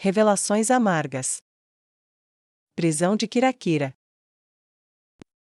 Revelações amargas. Prisão de Kirakira.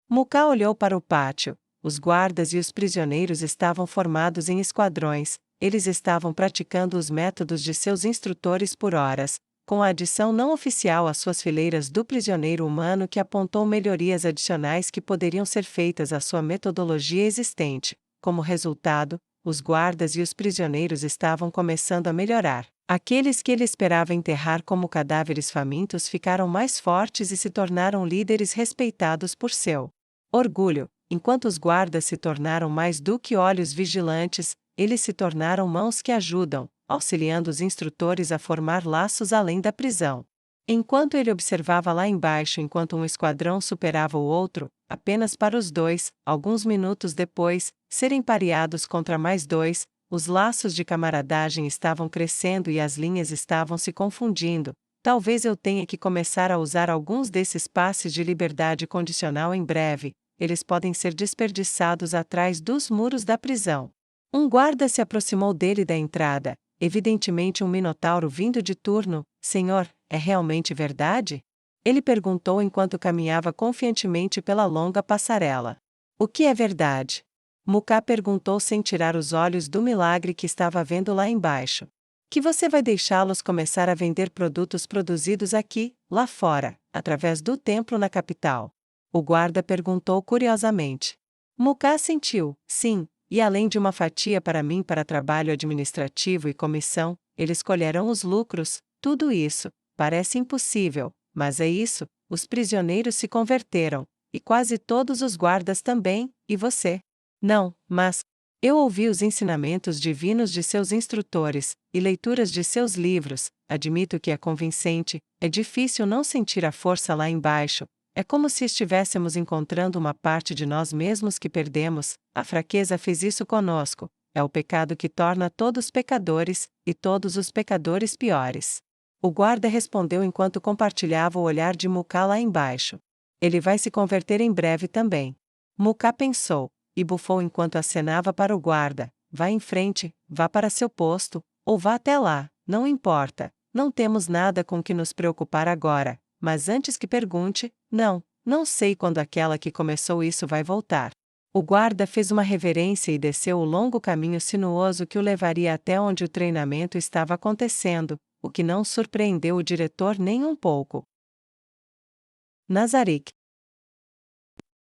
Muka olhou para o pátio. Os guardas e os prisioneiros estavam formados em esquadrões. Eles estavam praticando os métodos de seus instrutores por horas, com a adição não oficial às suas fileiras do prisioneiro humano que apontou melhorias adicionais que poderiam ser feitas à sua metodologia existente. Como resultado, os guardas e os prisioneiros estavam começando a melhorar. Aqueles que ele esperava enterrar como cadáveres famintos ficaram mais fortes e se tornaram líderes respeitados por seu orgulho. Enquanto os guardas se tornaram mais do que olhos vigilantes, eles se tornaram mãos que ajudam, auxiliando os instrutores a formar laços além da prisão. Enquanto ele observava lá embaixo enquanto um esquadrão superava o outro, apenas para os dois, alguns minutos depois, serem pareados contra mais dois, os laços de camaradagem estavam crescendo e as linhas estavam se confundindo. Talvez eu tenha que começar a usar alguns desses passes de liberdade condicional em breve. Eles podem ser desperdiçados atrás dos muros da prisão. Um guarda se aproximou dele da entrada, evidentemente um minotauro vindo de turno. Senhor, é realmente verdade? Ele perguntou enquanto caminhava confiantemente pela longa passarela. O que é verdade? Muka perguntou sem tirar os olhos do milagre que estava vendo lá embaixo. Que você vai deixá-los começar a vender produtos produzidos aqui, lá fora, através do templo na capital? O guarda perguntou curiosamente. Muka assentiu, sim, e além de uma fatia para mim para trabalho administrativo e comissão, eles colherão os lucros. Tudo isso parece impossível, mas é isso, os prisioneiros se converteram, e quase todos os guardas também, e você? Não, mas eu ouvi os ensinamentos divinos de seus instrutores, e leituras de seus livros. Admito que é convincente, é difícil não sentir a força lá embaixo. É como se estivéssemos encontrando uma parte de nós mesmos que perdemos. A fraqueza fez isso conosco. É o pecado que torna todos pecadores, e todos os pecadores piores. O guarda respondeu enquanto compartilhava o olhar de Muka lá embaixo. Ele vai se converter em breve também. Muka pensou, e bufou enquanto acenava para o guarda. Vá em frente, vá para seu posto, ou vá até lá, não importa. Não temos nada com que nos preocupar agora. Mas antes que pergunte, não sei quando aquela que começou isso vai voltar. O guarda fez uma reverência e desceu o longo caminho sinuoso que o levaria até onde o treinamento estava acontecendo, o que não surpreendeu o diretor nem um pouco. Nazarick.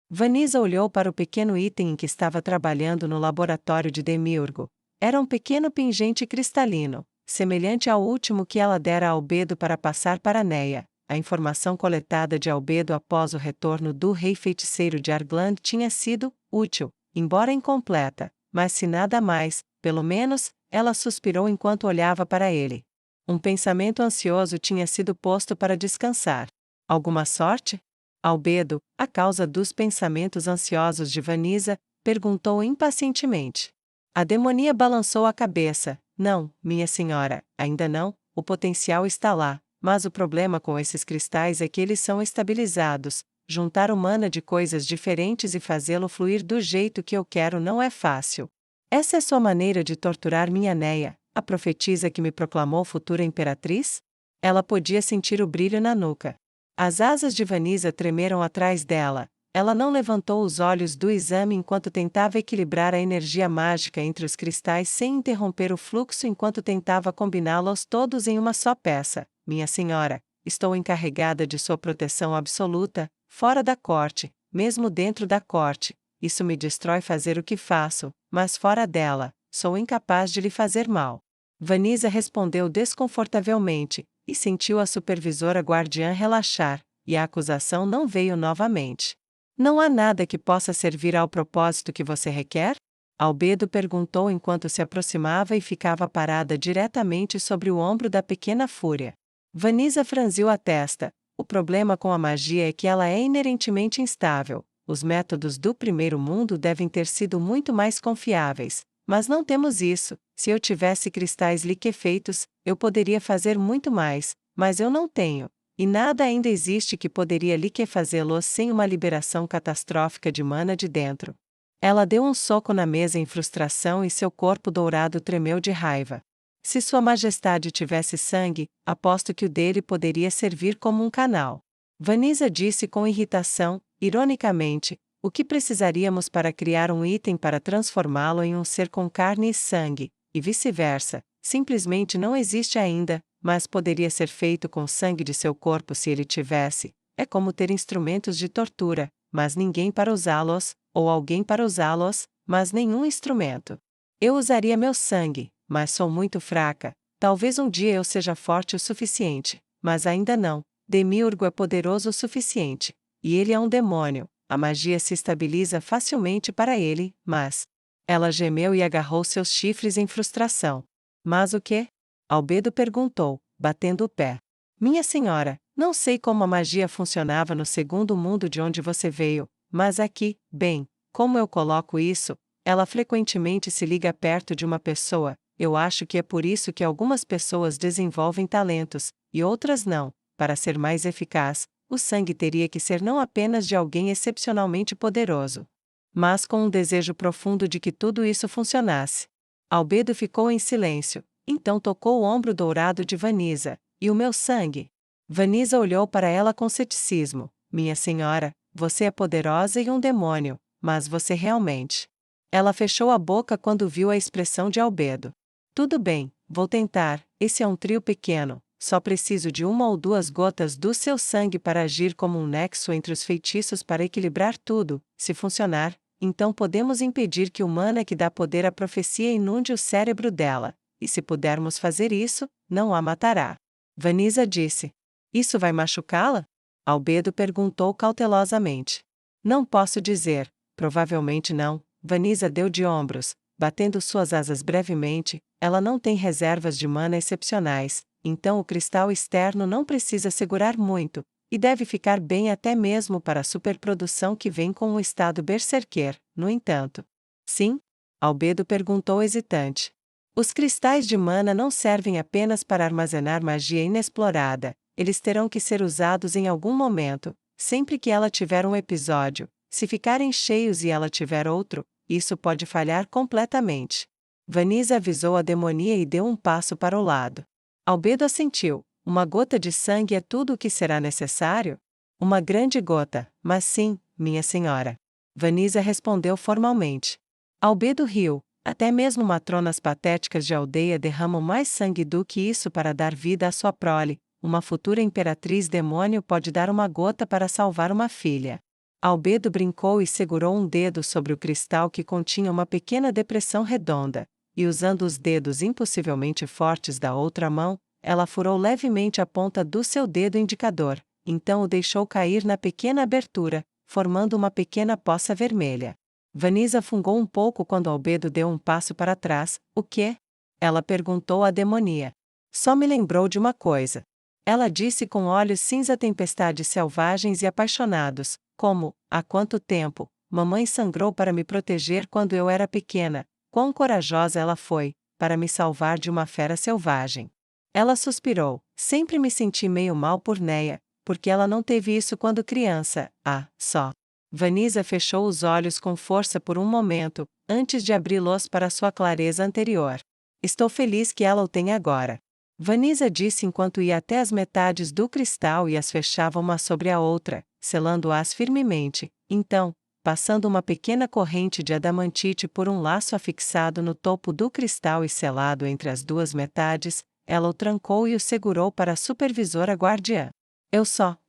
Vanessa olhou para o pequeno item em que estava trabalhando no laboratório de Demiurgo. Era um pequeno pingente cristalino, semelhante ao último que ela dera a Albedo para passar para Neia. A informação coletada de Albedo após o retorno do rei feiticeiro de Argland tinha sido útil, embora incompleta, mas se nada mais, pelo menos, ela suspirou enquanto olhava para ele. Um pensamento ansioso tinha sido posto para descansar. Alguma sorte? Albedo, a causa dos pensamentos ansiosos de Vanessa, perguntou impacientemente. A demonia balançou a cabeça. Não, minha senhora, ainda não, o potencial está lá. Mas o problema com esses cristais é que eles são estabilizados. Juntar o mana de coisas diferentes e fazê-lo fluir do jeito que eu quero não é fácil. Essa é sua maneira de torturar minha Neia, a profetisa que me proclamou futura imperatriz? Ela podia sentir o brilho na nuca. As asas de Vanessa tremeram atrás dela. Ela não levantou os olhos do exame enquanto tentava equilibrar a energia mágica entre os cristais sem interromper o fluxo enquanto tentava combiná-los todos em uma só peça. Minha senhora, estou encarregada de sua proteção absoluta, fora da corte, mesmo dentro da corte. Isso me destrói fazer o que faço, mas fora dela, sou incapaz de lhe fazer mal. Vanessa respondeu desconfortavelmente, e sentiu a supervisora guardiã relaxar, e a acusação não veio novamente. Não há nada que possa servir ao propósito que você requer? Albedo perguntou enquanto se aproximava e ficava parada diretamente sobre o ombro da pequena fúria. Vanessa franziu a testa. O problema com a magia é que ela é inerentemente instável. Os métodos do primeiro mundo devem ter sido muito mais confiáveis. Mas não temos isso. Se eu tivesse cristais liquefeitos, eu poderia fazer muito mais, mas eu não tenho. E nada ainda existe que poderia liquefazê-los sem uma liberação catastrófica de mana de dentro. Ela deu um soco na mesa em frustração e seu corpo dourado tremeu de raiva. Se Sua Majestade tivesse sangue, aposto que o dele poderia servir como um canal. Vanessa disse com irritação, ironicamente, o que precisaríamos para criar um item para transformá-lo em um ser com carne e sangue, e vice-versa, simplesmente não existe ainda, mas poderia ser feito com sangue de seu corpo se ele tivesse. É como ter instrumentos de tortura, mas ninguém para usá-los, ou alguém para usá-los, mas nenhum instrumento. Eu usaria meu sangue, mas sou muito fraca. Talvez um dia eu seja forte o suficiente, mas ainda não. Demiurgo é poderoso o suficiente. E ele é um demônio. A magia se estabiliza facilmente para ele, mas... Ela gemeu e agarrou seus chifres em frustração. Mas o quê? Albedo perguntou, batendo o pé. Minha senhora, não sei como a magia funcionava no segundo mundo de onde você veio, mas aqui, bem, como eu coloco isso, ela frequentemente se liga perto de uma pessoa. Eu acho que é por isso que algumas pessoas desenvolvem talentos, e outras não. Para ser mais eficaz, o sangue teria que ser não apenas de alguém excepcionalmente poderoso, mas com um desejo profundo de que tudo isso funcionasse. Albedo ficou em silêncio, então tocou o ombro dourado de Vanessa. E o meu sangue? Vanessa olhou para ela com ceticismo. Minha senhora, você é poderosa e um demônio, mas você realmente... Ela fechou a boca quando viu a expressão de Albedo. Tudo bem, vou tentar, esse é um trio pequeno, só preciso de 1 ou 2 gotas do seu sangue para agir como um nexo entre os feitiços para equilibrar tudo. Se funcionar, então podemos impedir que o mana que dá poder à profecia inunde o cérebro dela, e se pudermos fazer isso, não a matará. Vanessa disse. Isso vai machucá-la? Albedo perguntou cautelosamente. Não posso dizer, provavelmente não. Vanessa deu de ombros, batendo suas asas brevemente. Ela não tem reservas de mana excepcionais, então o cristal externo não precisa segurar muito, e deve ficar bem até mesmo para a superprodução que vem com o estado berserker, no entanto. Sim? Albedo perguntou hesitante. Os cristais de mana não servem apenas para armazenar magia inexplorada, eles terão que ser usados em algum momento, sempre que ela tiver um episódio. Se ficarem cheios e ela tiver outro, isso pode falhar completamente. Vanessa avisou a demonia e deu um passo para o lado. Albedo assentiu. Uma gota de sangue é tudo o que será necessário? Uma grande gota, mas sim, minha senhora. Vanessa respondeu formalmente. Albedo riu. Até mesmo matronas patéticas de aldeia derramam mais sangue do que isso para dar vida à sua prole. Uma futura imperatriz demônio pode dar uma gota para salvar uma filha. Albedo brincou e segurou um dedo sobre o cristal que continha uma pequena depressão redonda, e usando os dedos impossivelmente fortes da outra mão, ela furou levemente a ponta do seu dedo indicador, então o deixou cair na pequena abertura, formando uma pequena poça vermelha. Vanessa fungou um pouco quando Albedo deu um passo para trás. O quê? Ela perguntou à demonia. Só me lembrou de uma coisa. Ela disse com olhos cinza tempestades selvagens e apaixonados, como, há quanto tempo, mamãe sangrou para me proteger quando eu era pequena, quão corajosa ela foi, para me salvar de uma fera selvagem. Ela suspirou, sempre me senti meio mal por Neia, porque ela não teve isso quando criança, só. Vanessa fechou os olhos com força por um momento, antes de abri-los para sua clareza anterior. Estou feliz que ela o tenha agora. Vanessa disse enquanto ia até as metades do cristal e as fechava uma sobre a outra, selando-as firmemente. Então, passando uma pequena corrente de adamantite por um laço afixado no topo do cristal e selado entre as 2 metades, ela o trancou e o segurou para a supervisora guardiã.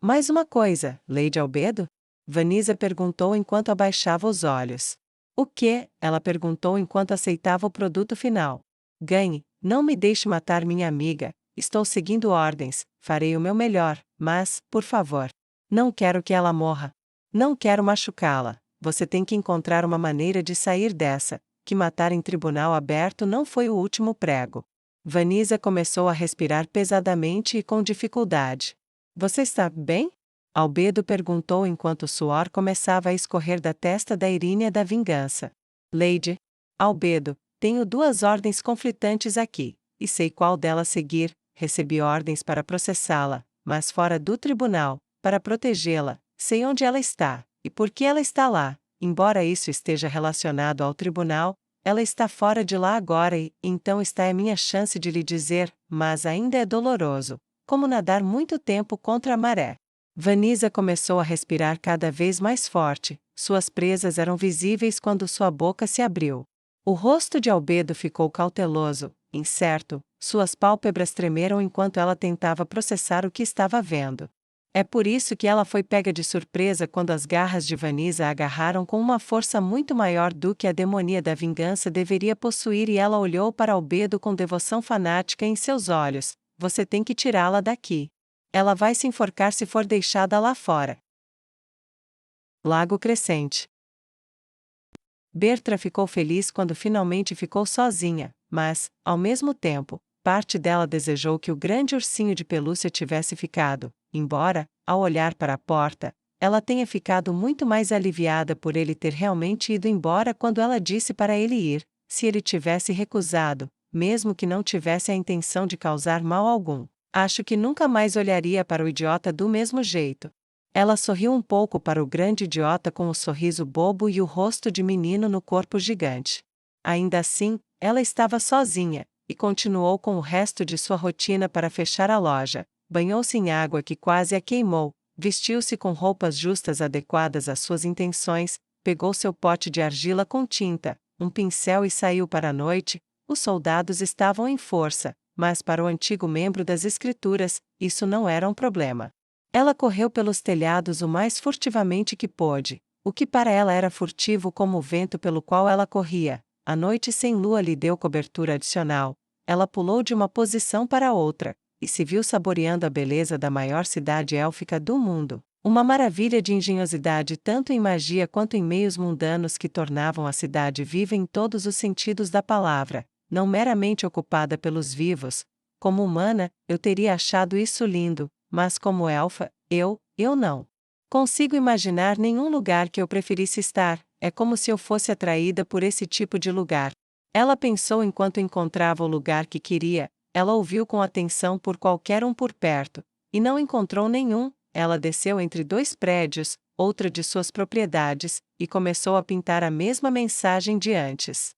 Mais uma coisa, Lady Albedo? Vanessa perguntou enquanto abaixava os olhos. O quê? Ela perguntou enquanto aceitava o produto final. Ganhe, não me deixe matar minha amiga, estou seguindo ordens, farei o meu melhor, mas, por favor, não quero que ela morra. Não quero machucá-la, você tem que encontrar uma maneira de sair dessa, que matar em tribunal aberto não foi o último prego. Vanessa começou a respirar pesadamente e com dificuldade. Você está bem? Albedo perguntou enquanto o suor começava a escorrer da testa da Irínia da vingança. Lady Albedo, tenho 2 ordens conflitantes aqui, e sei qual delas seguir. Recebi ordens para processá-la, mas fora do tribunal, para protegê-la. Sei onde ela está, e por que ela está lá. Embora isso esteja relacionado ao tribunal, ela está fora de lá agora e, então está a minha chance de lhe dizer, mas ainda é doloroso, como nadar muito tempo contra a maré. Vanessa começou a respirar cada vez mais forte, suas presas eram visíveis quando sua boca se abriu. O rosto de Albedo ficou cauteloso, incerto, suas pálpebras tremeram enquanto ela tentava processar o que estava vendo. É por isso que ela foi pega de surpresa quando as garras de Vanessa a agarraram com uma força muito maior do que a demonia da vingança deveria possuir e ela olhou para Albedo com devoção fanática em seus olhos. Você tem que tirá-la daqui. Ela vai se enforcar se for deixada lá fora. Lago Crescente. Berta ficou feliz quando finalmente ficou sozinha, mas, ao mesmo tempo, parte dela desejou que o grande ursinho de pelúcia tivesse ficado, embora, ao olhar para a porta, ela tenha ficado muito mais aliviada por ele ter realmente ido embora quando ela disse para ele ir. Se ele tivesse recusado, mesmo que não tivesse a intenção de causar mal algum, acho que nunca mais olharia para o idiota do mesmo jeito. Ela sorriu um pouco para o grande idiota com o sorriso bobo e o rosto de menino no corpo gigante. Ainda assim, ela estava sozinha, e continuou com o resto de sua rotina para fechar a loja. Banhou-se em água que quase a queimou, vestiu-se com roupas justas adequadas às suas intenções, pegou seu pote de argila com tinta, um pincel e saiu para a noite. Os soldados estavam em força, mas para o antigo membro das escrituras, isso não era um problema. Ela correu pelos telhados o mais furtivamente que pôde, o que para ela era furtivo como o vento pelo qual ela corria. A noite sem lua lhe deu cobertura adicional. Ela pulou de uma posição para outra, e se viu saboreando a beleza da maior cidade élfica do mundo. Uma maravilha de engenhosidade tanto em magia quanto em meios mundanos que tornavam a cidade viva em todos os sentidos da palavra, não meramente ocupada pelos vivos. Como humana, eu teria achado isso lindo, mas como elfa, eu não consigo imaginar nenhum lugar que eu preferisse estar, é como se eu fosse atraída por esse tipo de lugar. Ela pensou enquanto encontrava o lugar que queria, ela ouviu com atenção por qualquer um por perto, e não encontrou nenhum. Ela desceu entre dois prédios, outra de suas propriedades, e começou a pintar a mesma mensagem de antes.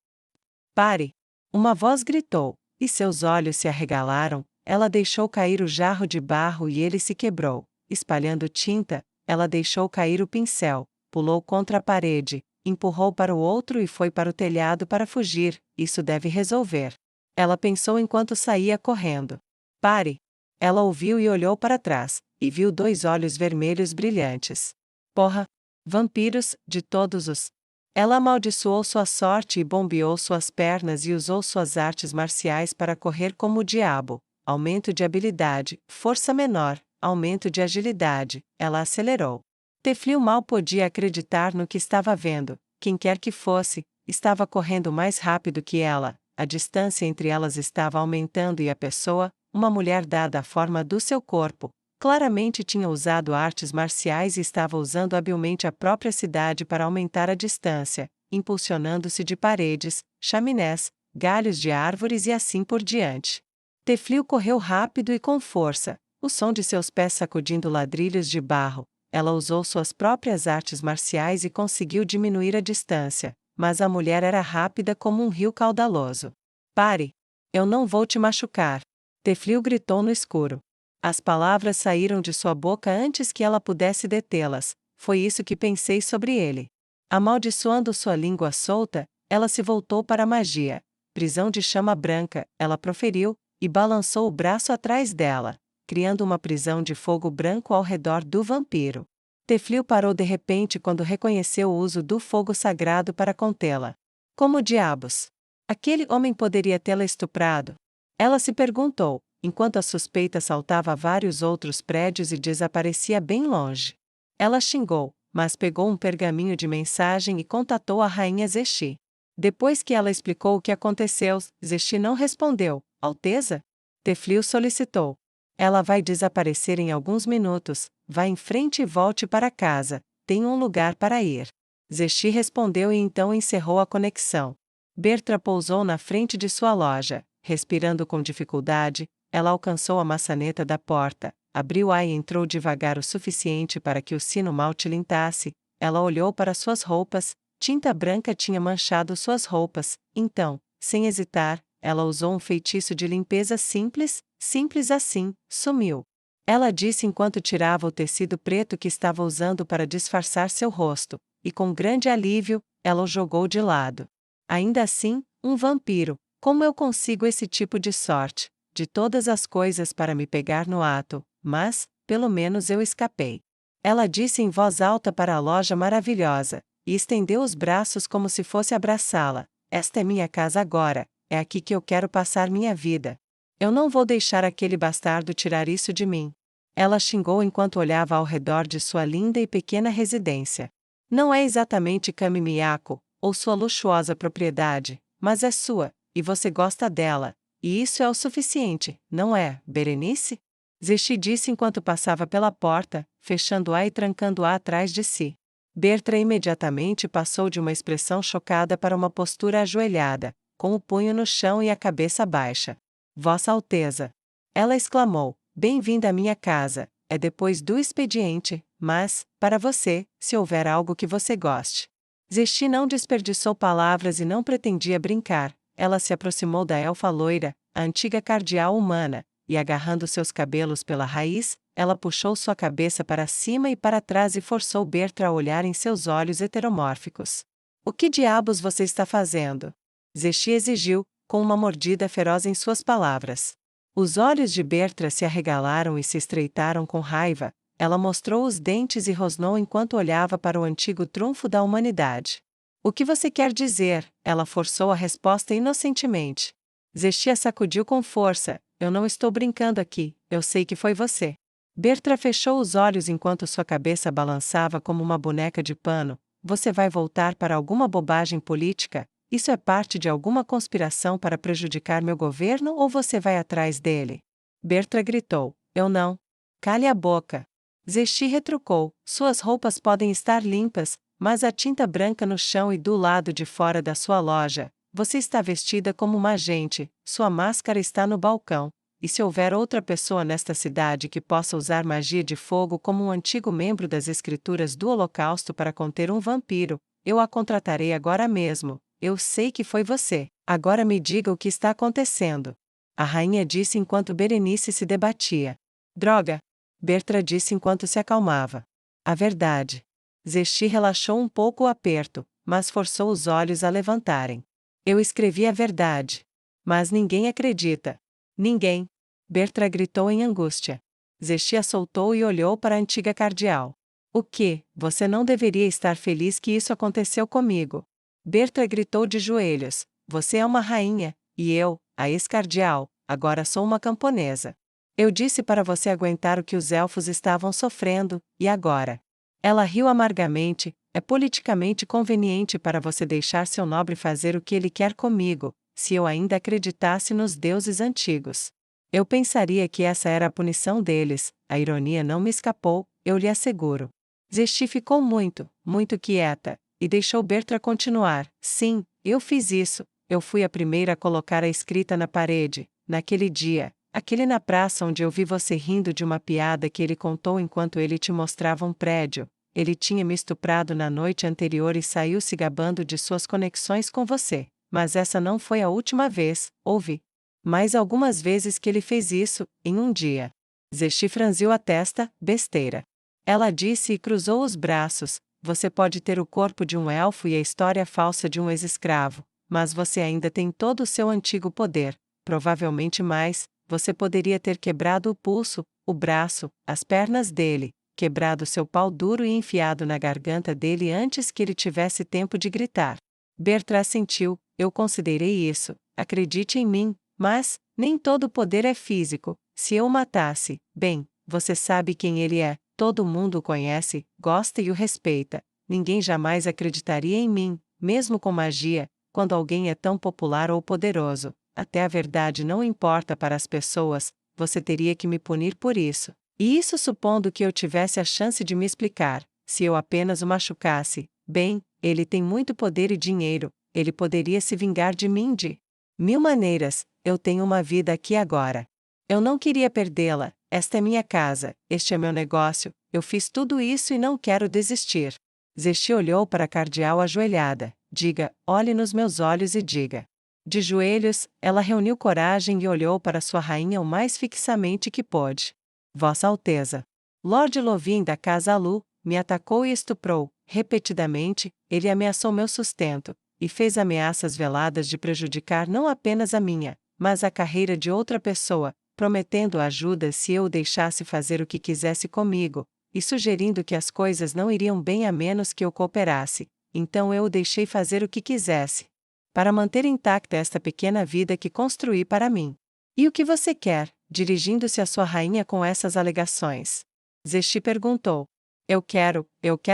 Pare! Uma voz gritou, e seus olhos se arregalaram. Ela deixou cair o jarro de barro e ele se quebrou. Espalhando tinta, ela deixou cair o pincel, pulou contra a parede, empurrou para o outro e foi para o telhado para fugir. Isso deve resolver. Ela pensou enquanto saía correndo. Pare! Ela ouviu e olhou para trás, e viu dois olhos vermelhos brilhantes. Porra! Vampiros, de todos os... Ela amaldiçoou sua sorte e bombeou suas pernas e usou suas artes marciais para correr como o diabo. Aumento de habilidade, força menor, aumento de agilidade. Ela acelerou. Teflil mal podia acreditar no que estava vendo. Quem quer que fosse, estava correndo mais rápido que ela. A distância entre elas estava aumentando e a pessoa, uma mulher dada à forma do seu corpo, claramente tinha usado artes marciais e estava usando habilmente a própria cidade para aumentar a distância, impulsionando-se de paredes, chaminés, galhos de árvores e assim por diante. Teflil correu rápido e com força, o som de seus pés sacudindo ladrilhos de barro. Ela usou suas próprias artes marciais e conseguiu diminuir a distância, mas a mulher era rápida como um rio caudaloso. Pare! Eu não vou te machucar! Teflil gritou no escuro. As palavras saíram de sua boca antes que ela pudesse detê-las. Foi isso que pensei sobre ele. Amaldiçoando sua língua solta, ela se voltou para a magia. Prisão de chama branca, ela proferiu, e balançou o braço atrás dela, criando uma prisão de fogo branco ao redor do vampiro. Teflil parou de repente quando reconheceu o uso do fogo sagrado para contê-la. Como diabos? Aquele homem poderia tê-la estuprado? Ela se perguntou, enquanto a suspeita saltava a vários outros prédios e desaparecia bem longe. Ela xingou, mas pegou um pergaminho de mensagem e contatou a rainha Zexi. Depois que ela explicou o que aconteceu, Zexi não respondeu. Alteza? Teflil solicitou. Ela vai desaparecer em alguns minutos, vá em frente e volte para casa, tem um lugar para ir. Zexi respondeu e então encerrou a conexão. Berta pousou na frente de sua loja, respirando com dificuldade, ela alcançou a maçaneta da porta, abriu-a e entrou devagar o suficiente para que o sino mal tilintasse. Ela olhou para suas roupas, tinta branca tinha manchado suas roupas, então, sem hesitar, ela usou um feitiço de limpeza simples, simples assim, sumiu. Ela disse enquanto tirava o tecido preto que estava usando para disfarçar seu rosto, e com grande alívio, ela o jogou de lado. Ainda assim, um vampiro, como eu consigo esse tipo de sorte, de todas as coisas para me pegar no ato, mas, pelo menos eu escapei. Ela disse em voz alta para a loja maravilhosa, e estendeu os braços como se fosse abraçá-la. Esta é minha casa agora, é aqui que eu quero passar minha vida. Eu não vou deixar aquele bastardo tirar isso de mim. Ela xingou enquanto olhava ao redor de sua linda e pequena residência. Não é exatamente Kami Miyako, ou sua luxuosa propriedade, mas é sua, e você gosta dela, e isso é o suficiente, não é, Berenice? Zexi disse enquanto passava pela porta, fechando-a e trancando-a atrás de si. Bertra imediatamente passou de uma expressão chocada para uma postura ajoelhada, com o punho no chão e a cabeça baixa. Vossa Alteza! Ela exclamou, bem-vinda à minha casa, é depois do expediente, mas, para você, se houver algo que você goste. Zexi não desperdiçou palavras e não pretendia brincar, ela se aproximou da elfa loira, a antiga cardeal humana, e agarrando seus cabelos pela raiz, ela puxou sua cabeça para cima e para trás e forçou Bertra a olhar em seus olhos heteromórficos. O que diabos você está fazendo? Zexi exigiu, com uma mordida feroz em suas palavras. Os olhos de Bertra se arregalaram e se estreitaram com raiva, ela mostrou os dentes e rosnou enquanto olhava para o antigo trunfo da humanidade. O que você quer dizer? Ela forçou a resposta inocentemente. Zexi a sacudiu com força. Eu não estou brincando aqui, eu sei que foi você. Bertra fechou os olhos enquanto sua cabeça balançava como uma boneca de pano. Você vai voltar para alguma bobagem política? Isso é parte de alguma conspiração para prejudicar meu governo ou você vai atrás dele? Bertra gritou. Eu não. Cale a boca. Zexi retrucou. Suas roupas podem estar limpas, mas a tinta branca no chão e do lado de fora da sua loja. Você está vestida como uma agente, sua máscara está no balcão, e se houver outra pessoa nesta cidade que possa usar magia de fogo como um antigo membro das escrituras do Holocausto para conter um vampiro, eu a contratarei agora mesmo. Eu sei que foi você, agora me diga o que está acontecendo. A rainha disse enquanto Berenice se debatia. Droga! Bertra disse enquanto se acalmava. A verdade. Zexi relaxou um pouco o aperto, mas forçou os olhos a levantarem. Eu escrevi a verdade. Mas ninguém acredita. Ninguém. Bertra gritou em angústia. Zexi a soltou e olhou para a antiga cardeal. O que? Você não deveria estar feliz que isso aconteceu comigo. Bertra gritou de joelhos. Você é uma rainha, e eu, a ex-cardeal, agora sou uma camponesa. Eu disse para você aguentar o que os elfos estavam sofrendo, e agora? Ela riu amargamente. É politicamente conveniente para você deixar seu nobre fazer o que ele quer comigo, se eu ainda acreditasse nos deuses antigos. Eu pensaria que essa era a punição deles, a ironia não me escapou, eu lhe asseguro. Zexi ficou muito, muito quieta, e deixou Bertra continuar. Sim, eu fiz isso, eu fui a primeira a colocar a escrita na parede, naquele dia, aquele na praça onde eu vi você rindo de uma piada que ele contou enquanto ele te mostrava um prédio. Ele tinha me estuprado na noite anterior e saiu se gabando de suas conexões com você. Mas essa não foi a última vez, houve mais algumas vezes que ele fez isso, em um dia. Zexi franziu a testa, besteira. Ela disse e cruzou os braços, você pode ter o corpo de um elfo e a história falsa de um ex-escravo, mas você ainda tem todo o seu antigo poder, provavelmente mais, você poderia ter quebrado o pulso, o braço, as pernas dele, quebrado seu pau duro e enfiado na garganta dele antes que ele tivesse tempo de gritar. Bertra assentiu, eu considerei isso, acredite em mim, mas, nem todo poder é físico, se eu o matasse, bem, você sabe quem ele é, todo mundo o conhece, gosta e o respeita, ninguém jamais acreditaria em mim, mesmo com magia, quando alguém é tão popular ou poderoso, até a verdade não importa para as pessoas, você teria que me punir por isso. E isso supondo que eu tivesse a chance de me explicar, se eu apenas o machucasse, bem, ele tem muito poder e dinheiro, ele poderia se vingar de mim de mil maneiras, eu tenho uma vida aqui agora. Eu não queria perdê-la, esta é minha casa, este é meu negócio, eu fiz tudo isso e não quero desistir. Zesti olhou para a cardeal ajoelhada. Diga, olhe nos meus olhos e diga. De joelhos, ela reuniu coragem e olhou para sua rainha o mais fixamente que pôde. Vossa Alteza. Lord Lovin da Casa Alu me atacou e estuprou. Repetidamente, ele ameaçou meu sustento, e fez ameaças veladas de prejudicar não apenas a minha, mas a carreira de outra pessoa, prometendo ajuda se eu o deixasse fazer o que quisesse comigo, e sugerindo que as coisas não iriam bem a menos que eu cooperasse. Então eu o deixei fazer o que quisesse, para manter intacta esta pequena vida que construí para mim. E o que você quer? Dirigindo-se à sua rainha com essas alegações. Zesti perguntou. Eu quero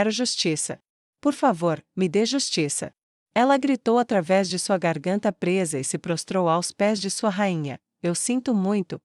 justiça. Por favor, me dê justiça. Ela gritou através de sua garganta presa e se prostrou aos pés de sua rainha. Eu sinto muito,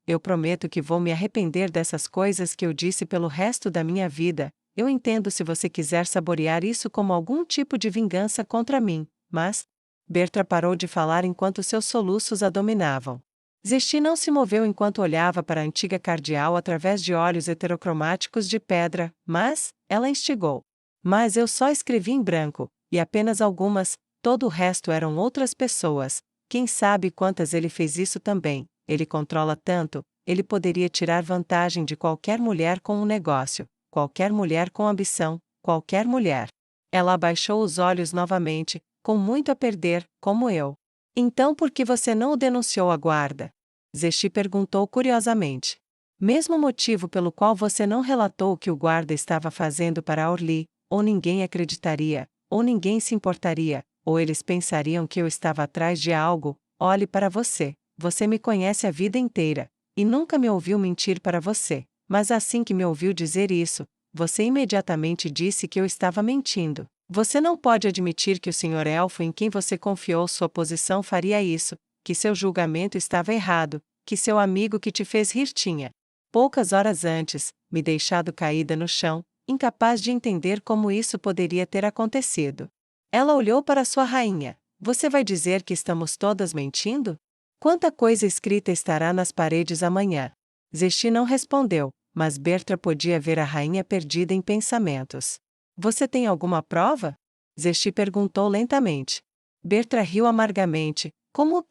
eu prometo que vou me arrepender dessas coisas que eu disse pelo resto da minha vida. Eu entendo se você quiser saborear isso como algum tipo de vingança contra mim, mas... Bertra parou de falar enquanto seus soluços a dominavam. Zesti não se moveu enquanto olhava para a antiga cardeal através de olhos heterocromáticos de pedra, mas... Ela instigou. Mas eu só escrevi em branco, e apenas algumas, todo o resto eram outras pessoas. Quem sabe quantas ele fez isso também. Ele controla tanto, ele poderia tirar vantagem de qualquer mulher com um negócio, qualquer mulher com ambição, qualquer mulher. Ela abaixou os olhos novamente, com muito a perder, como eu. Então por que você não o denunciou à guarda? Zesti perguntou curiosamente. Mesmo motivo pelo qual você não relatou o que o guarda estava fazendo para Orly, ou ninguém acreditaria, ou ninguém se importaria, ou eles pensariam que eu estava atrás de algo. Olhe para você. Você me conhece a vida inteira, e nunca me ouviu mentir para você. Mas assim que me ouviu dizer isso, você imediatamente disse que eu estava mentindo. Você não pode admitir que o Sr. Elfo em quem você confiou sua posição faria isso, que seu julgamento estava errado, que seu amigo que te fez rir tinha, poucas horas antes, me deixado caída no chão, incapaz de entender como isso poderia ter acontecido. Ela olhou para sua rainha. Você vai dizer que estamos todas mentindo? Quanta coisa escrita estará nas paredes amanhã? Zesti não respondeu, mas Bertra podia ver a rainha perdida em pensamentos. Você tem alguma prova? Zesti perguntou lentamente. Bertra riu amargamente. Como o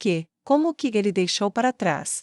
que ele deixou para trás?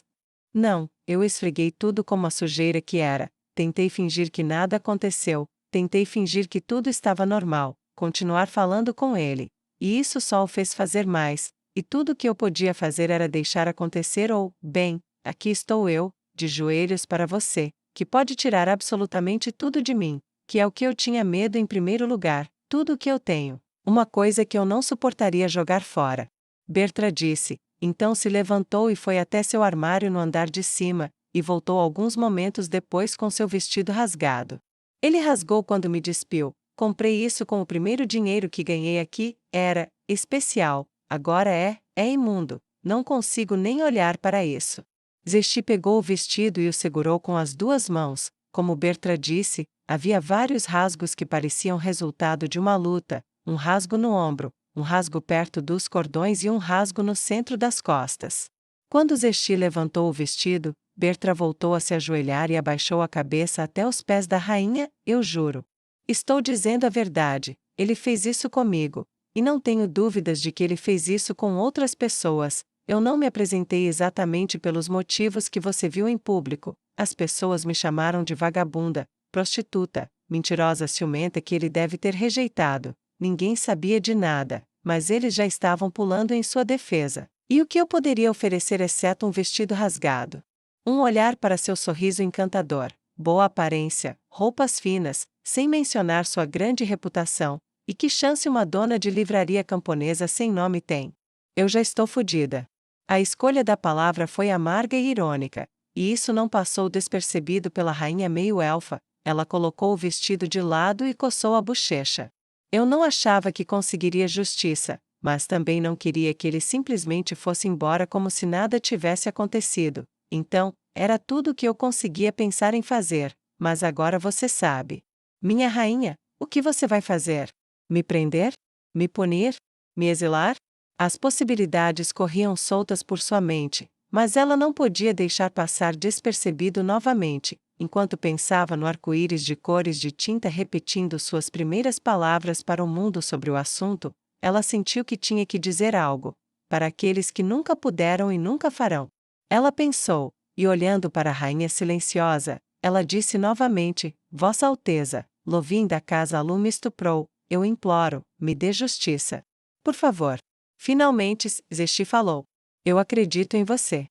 Não, eu esfreguei tudo como a sujeira que era. Tentei fingir que nada aconteceu, tentei fingir que tudo estava normal, continuar falando com ele. E isso só o fez fazer mais, e tudo o que eu podia fazer era deixar acontecer ou, bem, aqui estou eu, de joelhos para você, que pode tirar absolutamente tudo de mim, que é o que eu tinha medo em primeiro lugar, tudo o que eu tenho. Uma coisa que eu não suportaria jogar fora. Bertra disse, então se levantou e foi até seu armário no andar de cima, e voltou alguns momentos depois com seu vestido rasgado. Ele rasgou quando me despiu. Comprei isso com o primeiro dinheiro que ganhei aqui, era especial, agora é imundo, não consigo nem olhar para isso. Zesti pegou o vestido e o segurou com as duas mãos. Como Bertra disse, havia vários rasgos que pareciam resultado de uma luta, um rasgo no ombro, um rasgo perto dos cordões e um rasgo no centro das costas. Quando Zesti levantou o vestido, Bertra voltou a se ajoelhar e abaixou a cabeça até os pés da rainha. Eu juro. Estou dizendo a verdade, ele fez isso comigo, e não tenho dúvidas de que ele fez isso com outras pessoas. Eu não me apresentei exatamente pelos motivos que você viu em público. As pessoas me chamaram de vagabunda, prostituta, mentirosa ciumenta que ele deve ter rejeitado. Ninguém sabia de nada, mas eles já estavam pulando em sua defesa. E o que eu poderia oferecer exceto um vestido rasgado? Um olhar para seu sorriso encantador, boa aparência, roupas finas, sem mencionar sua grande reputação. E que chance uma dona de livraria camponesa sem nome tem? Eu já estou fodida. A escolha da palavra foi amarga e irônica, e isso não passou despercebido pela rainha meio-elfa. Ela colocou o vestido de lado e coçou a bochecha. Eu não achava que conseguiria justiça, mas também não queria que ele simplesmente fosse embora como se nada tivesse acontecido. Então, era tudo o que eu conseguia pensar em fazer, mas agora você sabe. Minha rainha, o que você vai fazer? Me prender? Me punir? Me exilar? As possibilidades corriam soltas por sua mente, mas ela não podia deixar passar despercebido novamente. enquanto pensava no arco-íris de cores de tinta repetindo suas primeiras palavras para o mundo sobre o assunto, ela sentiu que tinha que dizer algo, para aqueles que nunca puderam e nunca farão. Ela pensou, e olhando para a rainha silenciosa, ela disse novamente: Vossa Alteza, Lovin da casa Alum me estuprou, eu imploro, me dê justiça. Por favor. Finalmente, Zesti falou. Eu acredito em você.